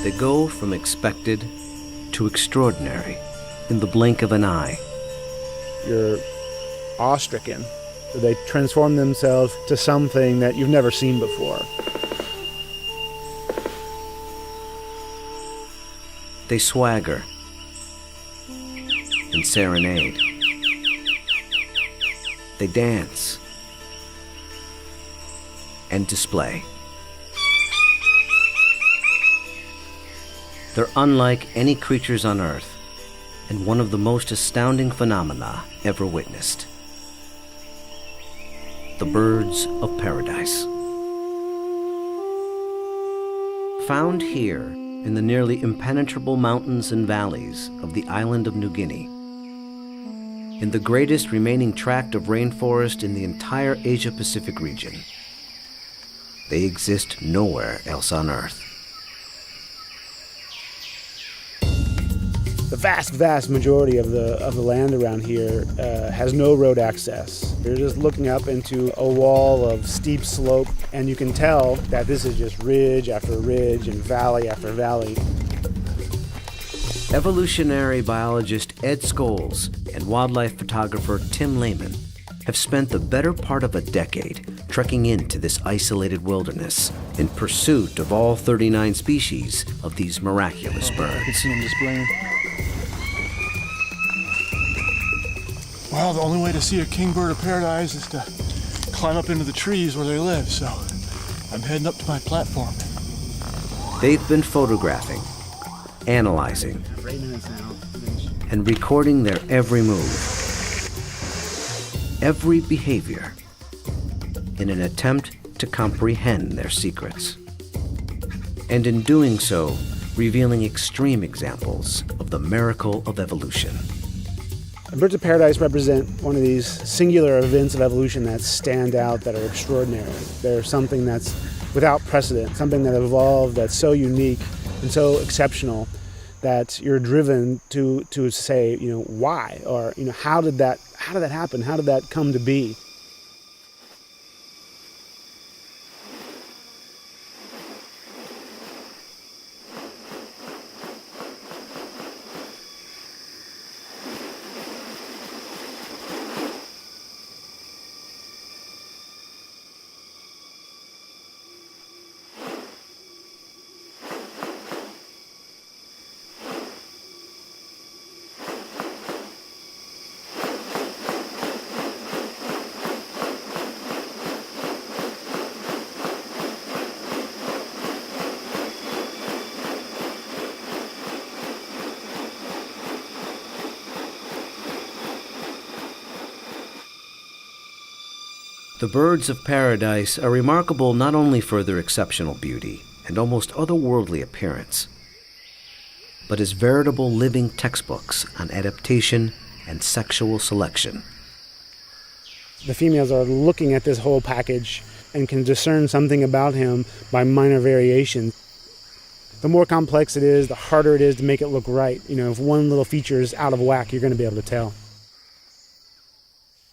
They go from expected to extraordinary in the blink of an eye. You're awestricken. They transform themselves to something that you've never seen before. They swagger and serenade. They dance and display. They're unlike any creatures on Earth, and one of the most astounding phenomena ever witnessed. The birds of paradise. Found here in the nearly impenetrable mountains and valleys of the island of New Guinea, in the greatest remaining tract of rainforest in the entire Asia-Pacific region. They exist nowhere else on Earth. The vast majority of the land around here has no road access. You're just looking up into a wall of steep slope, and you can tell that this is just ridge after ridge and valley after valley. Evolutionary biologist Ed Scholes and wildlife photographer Tim Lehman have spent the better part of a decade trekking into this isolated wilderness in pursuit of all 39 species of these miraculous birds. I can see them displaying. Well, the only way to see a kingbird of paradise is to climb up into the trees where they live, so I'm heading up to my platform. They've been photographing, analyzing, and recording their every move, every behavior, in an attempt to comprehend their secrets. And in doing so, revealing extreme examples of the miracle of evolution. Birds of paradise represent one of these singular events of evolution that stand out, that are extraordinary. They're something that's without precedent, something that evolved that's so unique and so exceptional that you're driven to say, why? Or, how did that happen? How did that come to be? The birds of paradise are remarkable not only for their exceptional beauty and almost otherworldly appearance, but as veritable living textbooks on adaptation and sexual selection. The females are looking at this whole package and can discern something about him by minor variation. The more complex it is, the harder it is to make it look right. If one little feature is out of whack, you're going to be able to tell.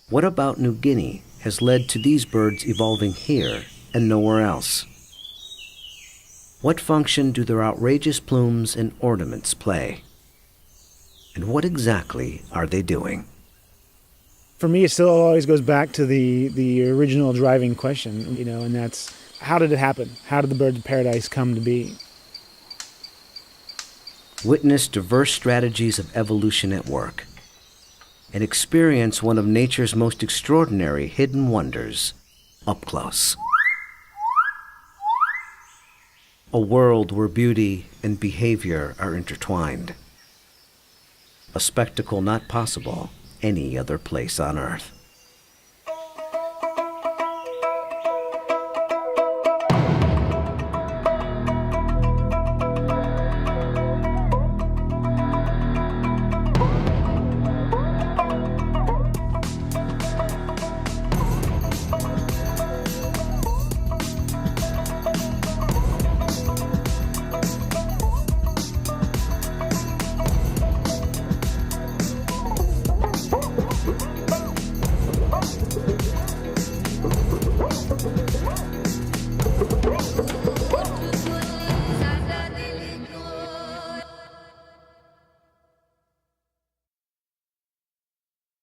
What about New Guinea has led to these birds evolving here and nowhere else? What function do their outrageous plumes and ornaments play? And what exactly are they doing? For me, it still always goes back to the original driving question, and that's, how did it happen? How did the birds of paradise come to be? Witness diverse strategies of evolution at work, and experience one of nature's most extraordinary hidden wonders up close. A world where beauty and behavior are intertwined. A spectacle not possible any other place on Earth.